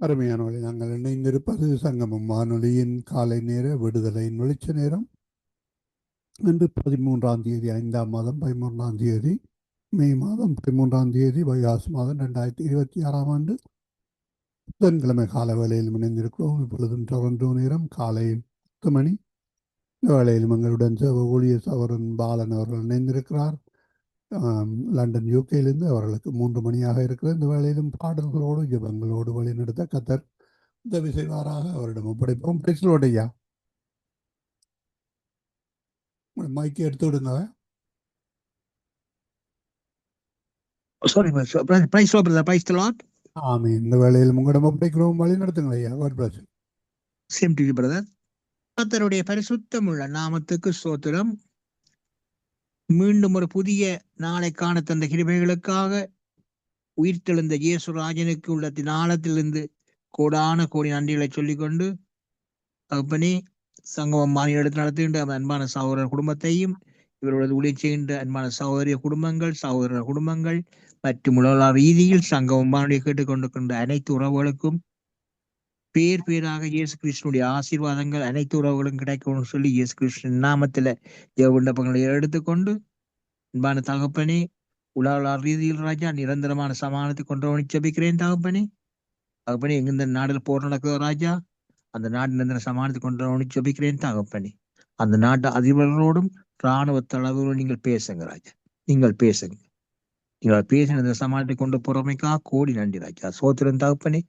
அருமையானவழி நாங்கள் இணைந்திருப்பது சங்கமம் வானொலியின் காலை நேர விடுதலையின் வெளிச்ச நேரம். இன்று 13ஆம் தேதி 5ஆம் மாதம் 13ஆம் தேதி மே மாதம் 13ஆம் தேதி வைகாசி மாதம் 2026ஆம் ஆண்டு புதன்கிழமை கால வேளையில் இணைந்திருக்கிறோம். இப்பொழுதும் தொடர்ந்து நேரம் காலை 10 மணி. இந்த வேளையிலும் எங்களுடன் சேவ ஊழியர் சகோதரன் பாலன் அவர்கள் இணைந்திருக்கிறார். லண்டன் யூகேயிலிருந்து அவர்களுக்கு 3 மணியாக இருக்கிற இந்த வேளையிலும் பாடல்களோடு ஜெபங்களோடு வழிநடத்த கத்தர் உதவி செய்வாராக அவரிடம் ஒப்படைப்போம். பேசலோடையா மைக்கு எடுத்து விடுங்க. ஆமே, இந்த வேளையில் உங்களிடம் ஒப்படைக்கிறோம், வழி நடத்துங்கள் ஐயா. கர்த்தருடைய பரிசுத்தம் உள்ள நாமத்துக்கு ஸ்தோத்திரம். மீண்டும் ஒரு புதிய நாளை காண தந்த கிருபைகளுக்காக உயிர்த்தெழுந்த இயேசுராஜனுக்கு உள்ள நாளத்திலிருந்து கோடான கோடி நன்றிகளை சொல்லிக்கொண்டு அப்பனே சங்கமம் மாநிலத்தில் நடத்துகின்ற அன்பான சகோதரர் குடும்பத்தையும் இவர்களது ஊழியர் செய்கின்ற அன்பான சகோதரிய குடும்பங்கள் சகோதரர் குடும்பங்கள் மற்றும் உலக ரீதியில் சங்கமம் மாநில கேட்டுக்கொண்டிருக்கின்ற அனைத்து உறவுகளுக்கும் பேர் பேராக இயேசு கிறிஸ்துனுடைய ஆசீர்வாதங்கள் அனைத்து உறவுகளும் கிடைக்கும்னு சொல்லி இயேசு கிறிஸ்துவின் நாமத்துல விண்ணப்பங்களை எடுத்துக்கொண்டு அன்பான தகப்பனே உலக ரீதியில் ராஜா நிரந்தரமான சமாதானத்தை கொண்டு ஜெபிக்கிறேன் தகப்பனே. தகப்பனே எங்க நாடுல போர் நடக்குதோ ராஜா, அந்த நாடு நிரந்தர சமாதானத்தை கொண்டு ஜெபிக்கிறேன் தகப்பனே. அந்த நாட்டு அதிபர்களோடும் இராணுவ தளவோடும் நீங்கள் பேசுங்க ராஜா, நீங்கள் பேசுங்க. நீங்கள் பேசின சமாதானத்தை கொண்டு போறமைக்கா கோடி நன்றி ராஜா, சோத்திரம் தகப்பனே.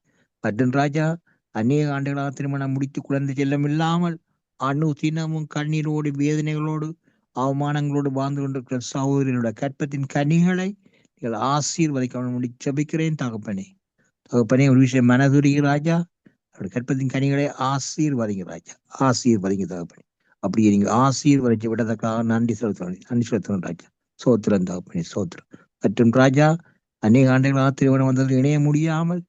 மற்றும் ராஜா அநேக ஆண்டுகளாக திருமணம் முடித்து குழந்தை செல்லம் இல்லாமல் தினமும் கண்ணீரோடு வேதனைகளோடு அவமானங்களோடு வாழ்ந்து கொண்டிருக்கிற சகோதரனுடைய கற்பத்தின் கனிகளை நீங்கள் ஆசீர்வதிக்க ஜெபிக்கிறேன் தகப்பனே. தகப்பனே ஒரு விஷயம் மனதுருகி ராஜா, அவருடைய கற்பத்தின் கனிகளை ஆசீர்வதிங்க ராஜா, ஆசீர்வதிங்க தகப்பனே. அப்படியே நீங்க ஆசீர்வதிச்சு விட்டதற்காக நன்றி செலுத்தணும் ராஜா, சோத்திரம் தகப்பனே சோத்திரம். மற்றும் ராஜா அநேக ஆண்டுகளாக திருமணம் வந்தது இணைய முடியாமல்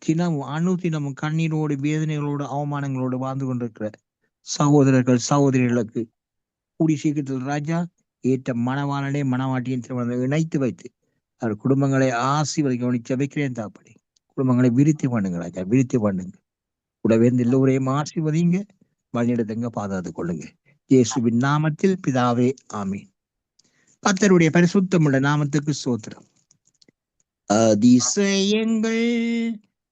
தினமும் கண்ணீரோடு வேதனைகளோடு அவமானங்களோடு வாழ்ந்து கொண்டிருக்கிற சகோதரர்கள் சகோதரிகளுக்கு கூடி சீக்கிரத்தில் ராஜா ஏற்ற மனவாளனே மனவாட்டியின் திருமணத்தை இணைத்து வைத்து அவர் குடும்பங்களை ஆசீர்வதிக்க ஜெபிக்கிறேன் தாப்படி. குடும்பங்களை விருத்தி பண்ணுங்க ராஜா, விருத்தி பண்ணுங்க. கூடவே எல்லோரையும் ஆசீர்வதிங்க, வழிநடத்துங்க, பாதுகாத்து கொள்ளுங்க. இயேசுவின் நாமத்தில் பிதாவே ஆமீன். கர்த்தருடைய பரிசுத்தமுள்ள நாமத்துக்கு ஸ்தோத்திரம். அதிசயங்கள்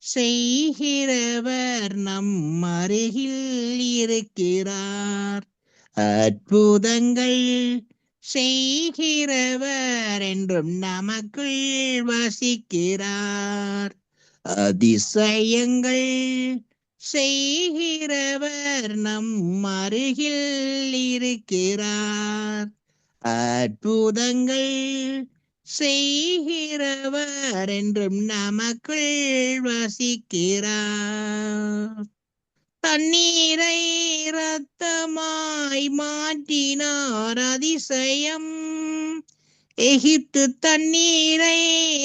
செய்கிறவர் நம் அருகில் இருக்கிறார், அற்புதங்கள் செய்கிறவர் என்றும் நமக்குள் வசிக்கிறார். அதிசயங்கள் செய்கிறவர் நம் அருகில் இருக்கிறார், அற்புதங்கள் செய்கிறவர் என்றும் நமக்குள் வசிக்கிறார். தண்ணீரை இரத்தமாய் மாற்றினார் அதிசயம், எகிப்து தண்ணீரை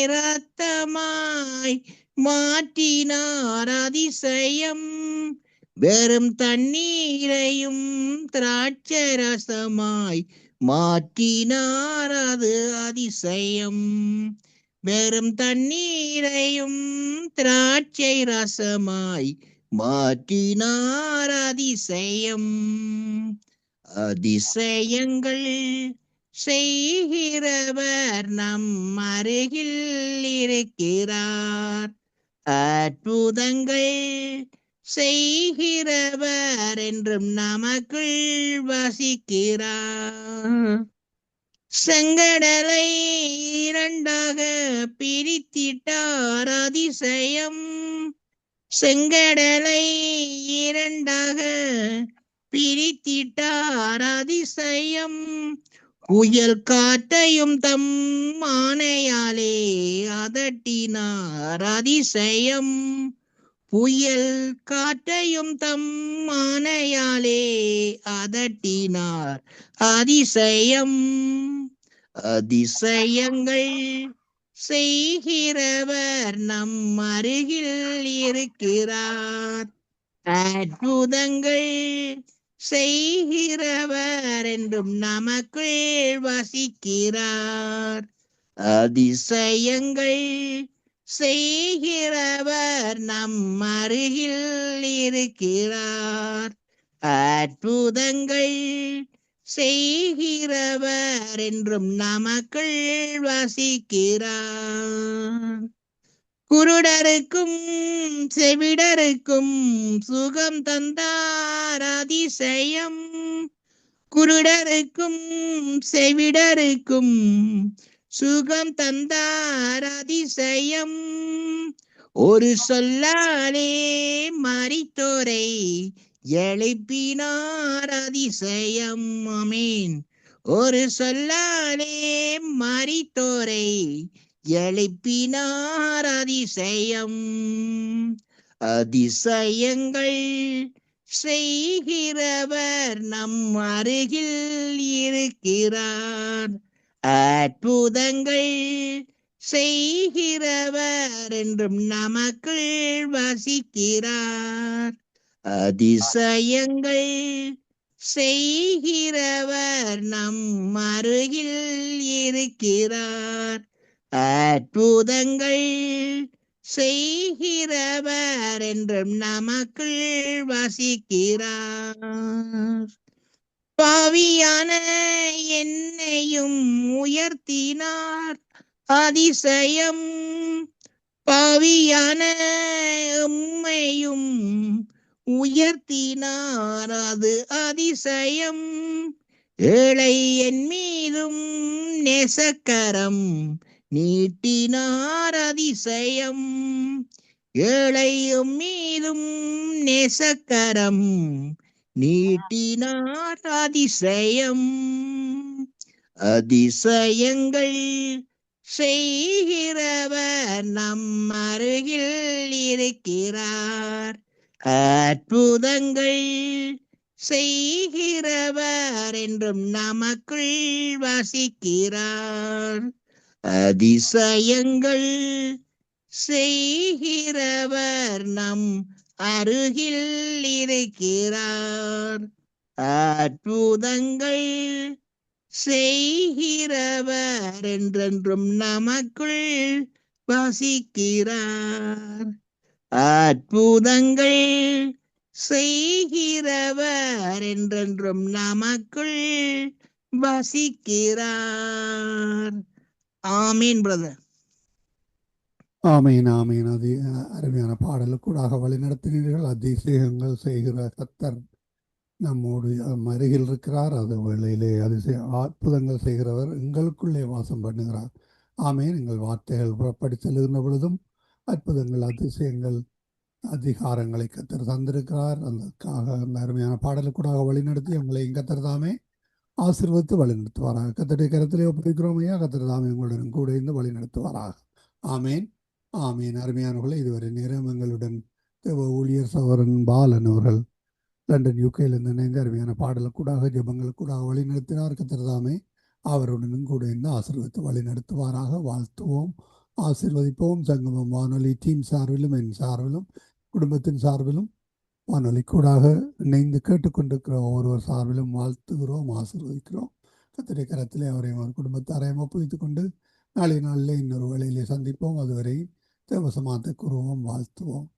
இரத்தமாய் மாற்றினார் அதிசயம், வெறும் தண்ணீரையும் திராட்சரசமாய் மாற்றினார் அது அதிசயம், வெறும் தண்ணீரையும் திராட்சை ரசமாய் மாற்றினார் அதிசயம். அதிசயங்கள் செய்கிறவர் நம் அருகில் இருக்கிறார், அற்புதங்கள் செய்கிறவர் என்றும் நமக்குள் வசிக்கிறார். செங்கடலை இரண்டாக பிரித்திட்டார் அதிசயம், செங்கடலை இரண்டாக பிரித்திட்டார் அதிசயம், புயல் காற்றையும் தம் ஆணையாலே அதட்டினார் அதிசயம், புயல் காற்றையும் தம் ஆணையாலே அதட்டினார் அதிசயம். அதிசயங்கள் செய்கிறவர் நம் அருகில் இருக்கிறார், அற்புதங்கள் செய்கிறவர் என்றும் நமக்குள் வசிக்கிறார். அதிசயங்கள் செய்கிறவர் செய்கிறவர் நம் அருகில் இருக்கிறார். அற்புதங்கள் செய்கிறவர் என்றும் நமக்குள் வசிக்கிறார். குருடருக்கும் செவிடருக்கும் சுகம் தந்தார் அதிசயம். குருடருக்கும் செவிடருக்கும் சுகம் தந்தார் அதிசயம். ஒரு சொல்லாலே மரித்தோரை எழுப்பினார் அதிசயம். ஆமென். ஒரு சொல்லாலே மரித்தோரை எழுப்பினார் அதிசயம். அதிசயங்கள் செய்கிறவர் நம் அருகில் இருக்கிறார். அற்புதங்கள் செய்கிறவர் என்றும் நமக்குள் வசிக்கிறார். அதிசயங்கள் செய்கிறவர் நம் அருகில் இருக்கிறார். அற்புதங்கள் செய்கிறவர் என்றும் நமக்குள் வசிக்கிறார். பாவியான என்னையும் உயர்த்தினார் அதிசயம். பாவியான உம்மையும் உயர்த்தினார் அது அதிசயம். ஏழை என் மீதும் நேசக்கரம் நீட்டினார் அதிசயம். ஏழையும் மீதும் நேசக்கரம் நீட்டினார் அதிசயம். அதிசயங்கள் செய்கிறவர் நம் அருகில் இருக்கிறார். அற்புதங்கள் செய்கிறவர் என்றும் நமக்குள் வசிக்கிறார். அதிசயங்கள் செய்கிறவர் நம் அருகில் இருக்கிறார். அற்புதங்கள் செய்கிறவர் என்றென்றும் நமக்குள் வசிக்கிறார். அற்புதங்கள் செய்கிறவர் என்றென்றும் நமக்குள் வசிக்கிறார். ஆமீன் பிரதர். ஆமீன் ஆமீன். அது அருமையான பாடலுக்கூடாக வழிநடத்தினீர்கள். அதிசயங்கள் செய்கிற கர்த்தர் நம்மோடு அருகில் இருக்கிறார். அது வேளையிலே அற்புதங்கள் செய்கிறவர் எங்களுக்குள்ளே வாசம் பண்ணுகிறார். ஆமீன். எங்கள் வார்த்தைகள் புறப்படி செல்லுகின்ற பொழுதும் அற்புதங்கள் அதிசயங்கள் அதிகாரங்களை கர்த்தர் தந்திருக்கிறார். அதற்காக அந்த அருமையான பாடலுக்கூடாக வழிநடத்தி உங்களை கர்த்தர் தாமே ஆசீர்வதித்து வழிநடத்துவாராக. கர்த்தருடைய கரத்திலே ஒப்புவிக்கிறோம் ஐயா. கர்த்தர் தாமே உங்களுடன் கூட இருந்து வழிநடத்துவாராக. ஆமீன் ஆமீன். அருமையானவர்களை இதுவரை நேரம் எங்களுடன் தேவ ஊழியர் சகோதரன் பாலன் அவர்கள் லண்டன் யூகேயிலிருந்து இணைந்து அருமையான பாடலுக்கூடாக ஜெபங்களுக்கூடாக வழி நடத்தினார். கர்த்தர் தாமே அவருடனும் கூட இருந்து ஆசீர்வதித்து வழி நடத்துவாராக. வாழ்த்துவோம், ஆசீர்வதிப்போம். சங்கமம் வானொலி டீம் சார்பிலும் என் சார்பிலும் குடும்பத்தின் சார்பிலும் வானொலி கூடாக இணைந்து கேட்டுக்கொண்டிருக்கிற ஒவ்வொருவர் சார்பிலும் வாழ்த்துகிறோம், ஆசீர்வதிக்கிறோம். கர்த்தருடைய கரத்திலே அவரையும் அவர் குடும்பத்தாரையும் ஒப்புவித்துக் கொண்டு நாளை நாளில் இன்னொரு வேளையிலே சந்திப்போம். அதுவரை தேவசமானத்தை கூறுவோம், வாழ்த்துவோம்.